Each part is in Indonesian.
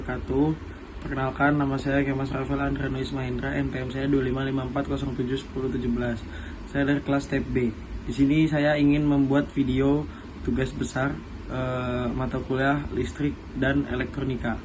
wabarakatuh. Perkenalkan, nama saya Kemas Rafael Andrano Ismahendra, NPM saya 2554071017. Saya dari kelas TEP B. Di sini saya ingin membuat video tugas besar mata kuliah listrik dan elektronika.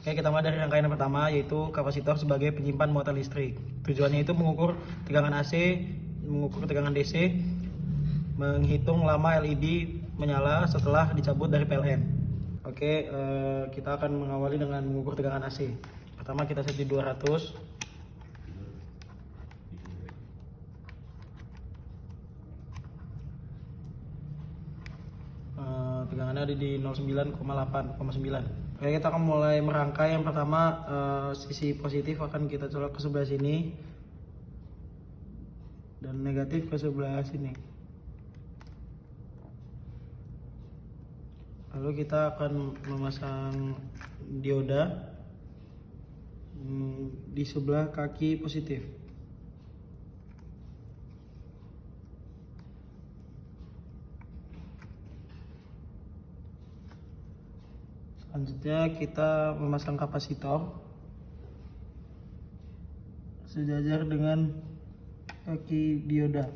Oke, kita mulai dari rangkaian yang pertama, yaitu kapasitor sebagai penyimpan muatan listrik. Tujuannya itu mengukur tegangan AC, mengukur tegangan DC, menghitung lama LED menyala setelah dicabut dari PLN. Oke, kita akan mengawali dengan mengukur tegangan AC. Pertama kita set di 200. Tegangannya ada di 09,8,9. Oke, kita akan mulai merangkai. Yang pertama, sisi positif akan kita colok ke sebelah sini dan negatif ke sebelah sini. Lalu kita akan memasang dioda di sebelah kaki positif. Selanjutnya kita memasang kapasitor sejajar dengan kaki dioda.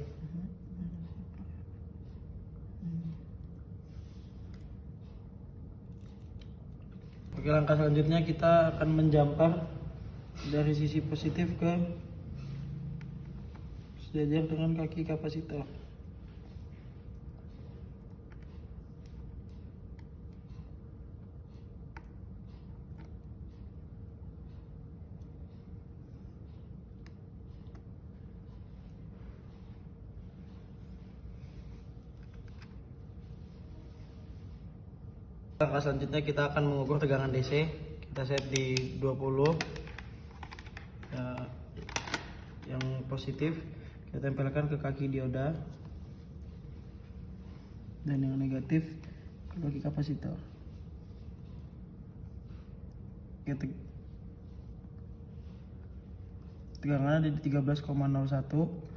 Oke, langkah selanjutnya kita akan menjampar dari sisi positif ke sejajar dengan kaki kapasitor. Langkah selanjutnya kita akan mengukur tegangan DC. Kita set di 20 ya, yang positif kita tempelkan ke kaki dioda dan yang negatif ke kaki kapasitor. Tegangannya ada di 13,01.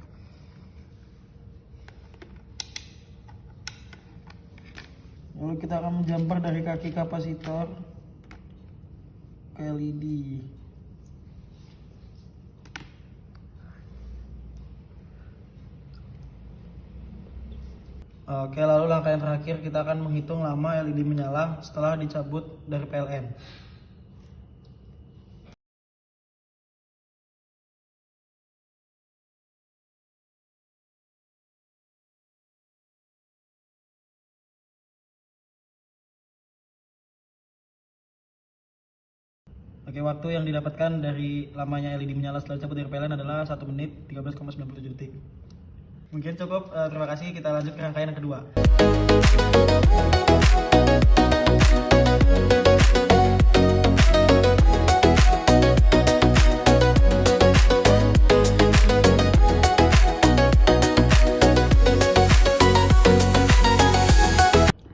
Lalu kita akan menjampar dari kaki kapasitor ke LED. Oke, lalu langkah yang terakhir kita akan menghitung lama LED menyala setelah dicabut dari PLN. Oke, waktu yang didapatkan dari lamanya LED menyala setelah dicabut dari PLN adalah 1 menit 13,97 detik. Mungkin cukup, terima kasih. Kita lanjut ke rangkaian yang kedua.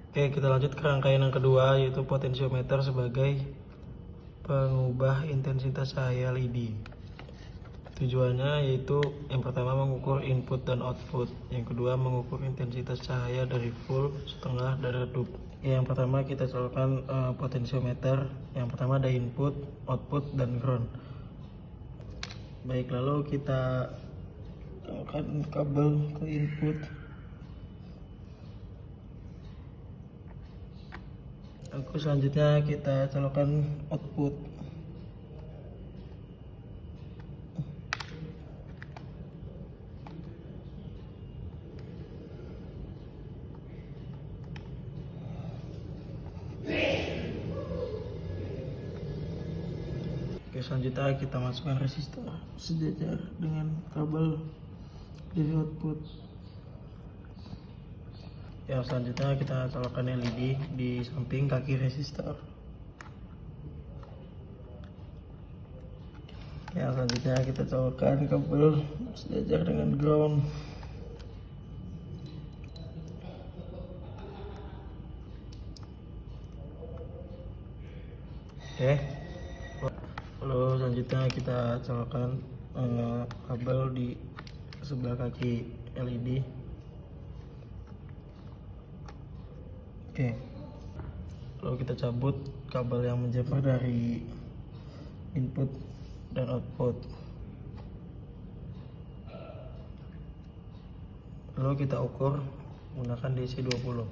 Oke, kita lanjut ke rangkaian yang kedua, yaitu potensiometer sebagai pengubah intensitas cahaya LED. Tujuannya yaitu yang pertama mengukur input dan output, yang kedua mengukur intensitas cahaya dari full, setengah, dan redup. Yang pertama kita colokkan potensiometer. Yang pertama ada input, output, dan ground. Baik, lalu kita colokkan kabel ke input. Lalu selanjutnya kita colokkan output. Oke, selanjutnya kita masukkan resistor sejajar dengan kabel dari output. Yang selanjutnya kita colokkan LED di samping kaki resistor. Yang selanjutnya kita colokkan kabel sejajar dengan ground. Oke. Lalu selanjutnya kita colokkan kabel di sebelah kaki LED. Oke. Lalu kita cabut kabel yang menjamur dari input dan output. Lalu kita ukur menggunakan DC 20.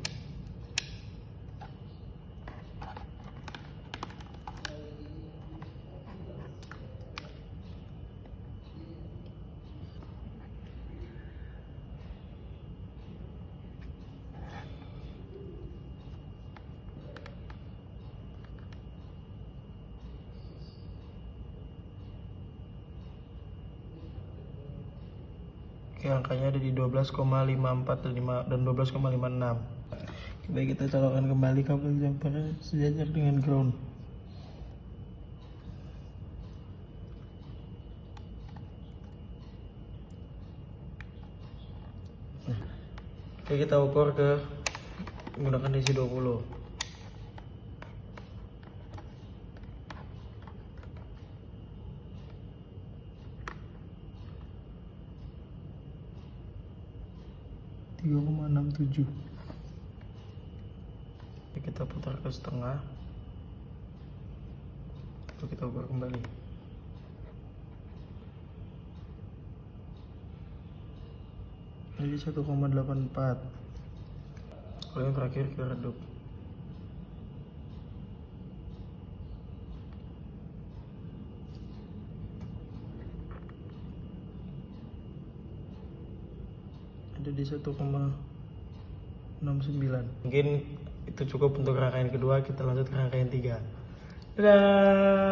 Oke, angkanya ada di 12,54 dan 12,56. Baik, kita colokkan kembali kabel jumper sejajar dengan ground. Oke, kita ukur menggunakan DC 20. Kita putar ke setengah, lalu kita ukur kembali. Jadi 1,84. Lalu yang terakhir kita redup. Ada di 1,69. Mungkin itu cukup untuk rangkaian kedua. Kita lanjut ke rangkaian 3. Dadah.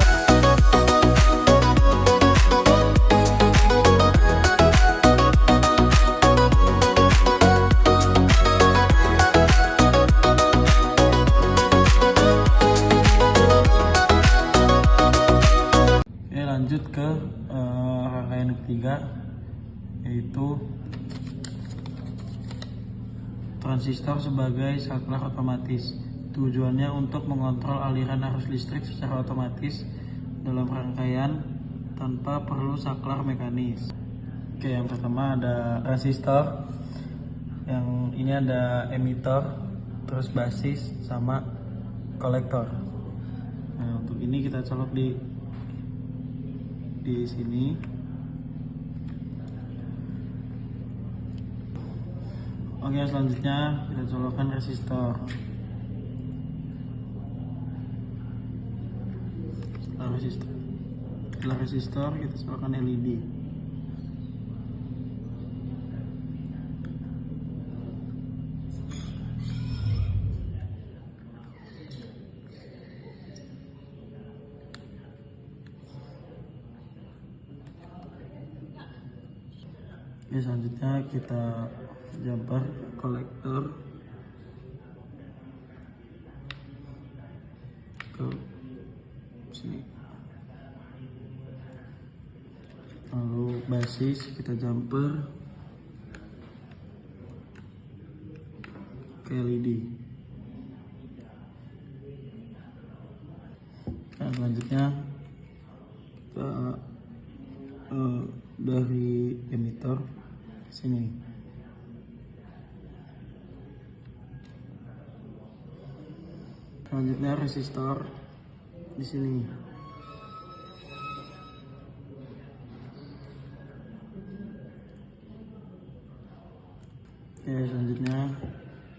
Oke, lanjut ke rangkaian ketiga, yaitu transistor sebagai saklar otomatis. Tujuannya untuk mengontrol aliran arus listrik secara otomatis dalam rangkaian tanpa perlu saklar mekanis. Oke, yang pertama ada resistor. Yang ini ada emitor, terus basis sama kolektor. Nah, untuk ini kita colok di sini. Oke, selanjutnya kita colokkan resistor. Setelah resistor kita colokkan LED. Oke, selanjutnya kita jumper kolektor ke sini. Lalu basis kita jumper ke LED. Nah, selanjutnya kita dari emitor ke sini. Selanjutnya resistor di sini. Oke, selanjutnya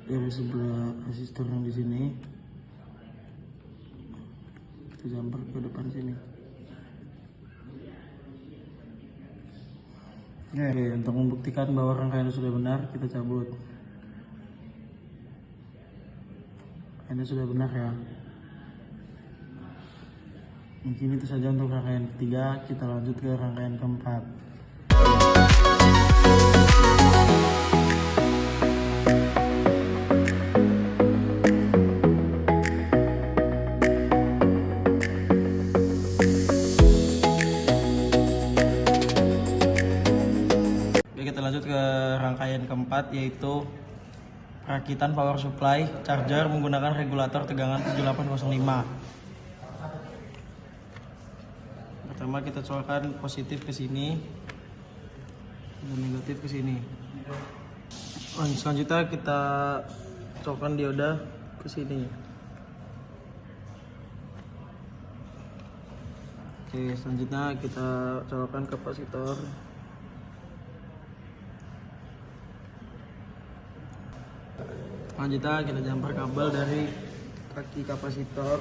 dari sebelah resistor yang di sini kita jumper ke depan sini. Oke, untuk membuktikan bahwa rangkaian sudah benar, kita cabut. Ini sudah benar ya. Mungkin itu saja untuk rangkaian ketiga. Kita lanjut ke rangkaian keempat. rangkaian keempat, yaitu perakitan power supply charger menggunakan regulator tegangan 7805. Pertama kita colokan positif ke sini dan negatif ke sini. Selanjutnya kita colokan dioda ke sini. Oke, selanjutnya kita colokan kapasitor. Selanjutnya kita jumper kabel dari kaki kapasitor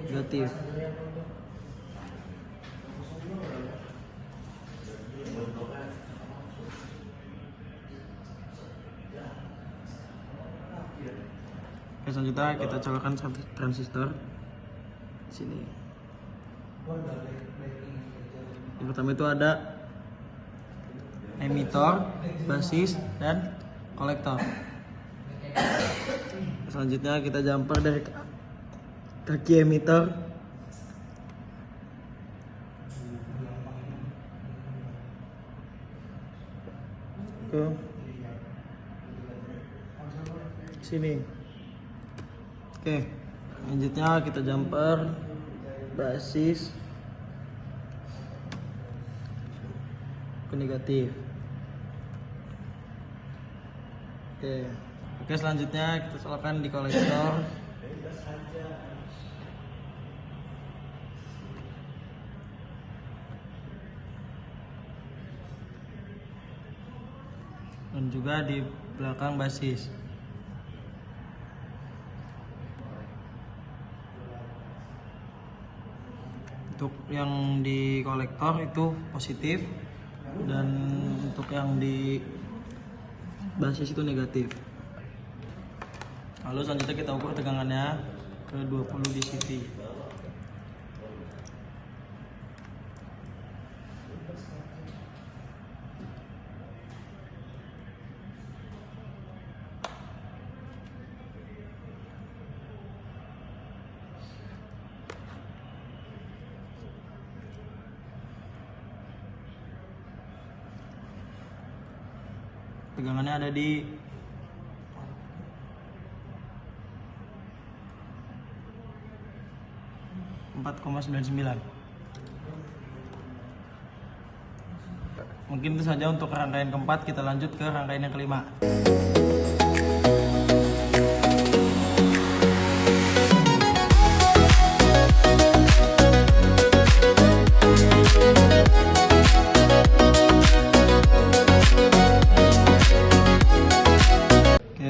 negatif. Oke, selanjutnya kita colokan satu transistor sini. Yang pertama itu ada emitor, basis, dan kolektor. Selanjutnya kita jumper dari kaki emitor ke sini. Oke, selanjutnya kita jumper basis ke negatif. Oke, selanjutnya kita colokan di kolektor. Dan juga di belakang basis. Untuk yang di kolektor itu positif, dan untuk yang di basis itu negatif. Lalu selanjutnya kita ukur tegangannya ke 20 dcv. Tegangannya ada di 4,99. Mungkin itu saja untuk rangkaian keempat. Kita lanjut ke rangkaian yang kelima.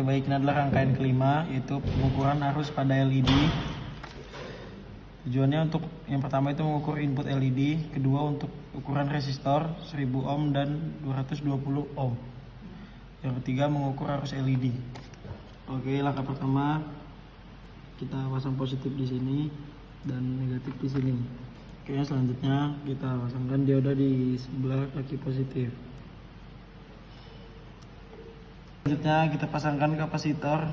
Baik, ini adalah rangkaian kelima, yaitu pengukuran arus pada LED. Tujuannya untuk yang pertama itu mengukur input LED, kedua untuk ukuran resistor 1000 ohm dan 220 ohm. Yang ketiga mengukur arus LED. Oke, langkah pertama kita pasang positif di sini dan negatif di sini. Oke, selanjutnya kita pasangkan dioda di sebelah kaki positif. Selanjutnya kita pasangkan kapasitor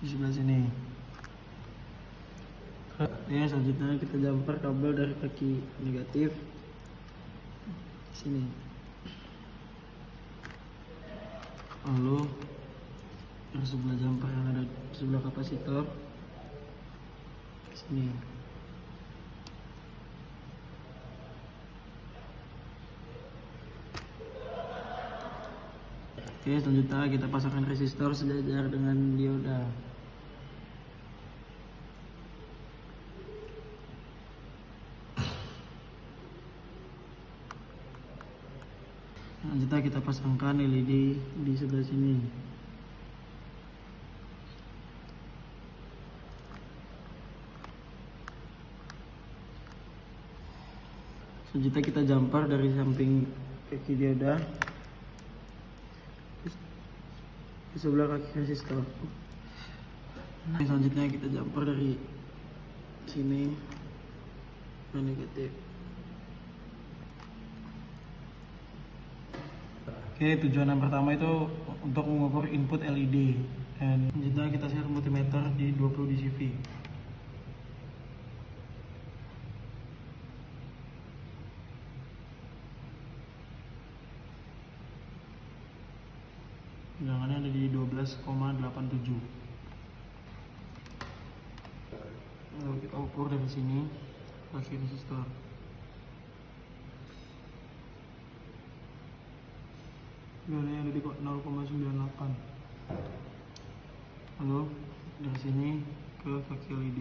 di sebelah sini. Ya, selanjutnya kita jumper kabel dari kaki negatif sini. Lalu dari sebelah jumper yang ada di sebelah kapasitor sini. Oke, selanjutnya kita pasangkan resistor sejajar dengan dioda. Selanjutnya kita pasangkan LED di sebelah sini. Selanjutnya kita jumper dari samping kaki dioda di sebelah kaki resistor. Selanjutnya kita jumper dari sini ke negatif. Oke, tujuan yang pertama itu untuk mengukur input LED, dan selanjutnya kita share multimeter di 20 dcv. tegangannya ada di 12,87. Lalu kita ukur dari sini pakai resistor. Tegangannya ada di 0,98. Lalu dari sini ke kaki LED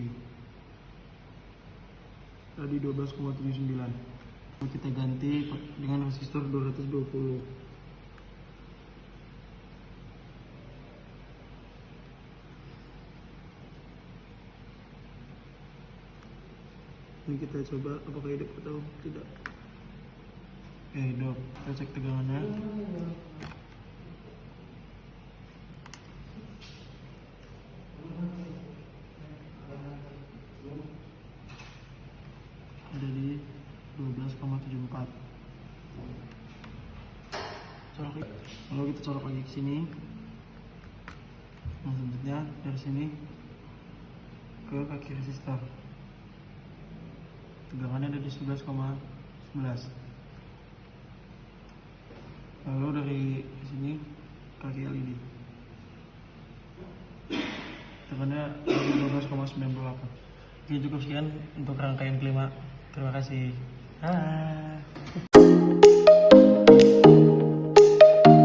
ada di 12,79. Lalu kita ganti dengan resistor 220. Ini kita coba apakah hidup atau tidak. Hidup. Kita cek tegangannya. Ada di 12,74. Lalu kita colok lagi ke sini. Nah, selanjutnya dari sini ke kaki resistor. Tegangannya ada di 11,11. Lalu dari sini kaki LED. Tegangannya ada di 12,98. Oke, cukup sekian untuk rangkaian kelima. Terima kasih. Hai.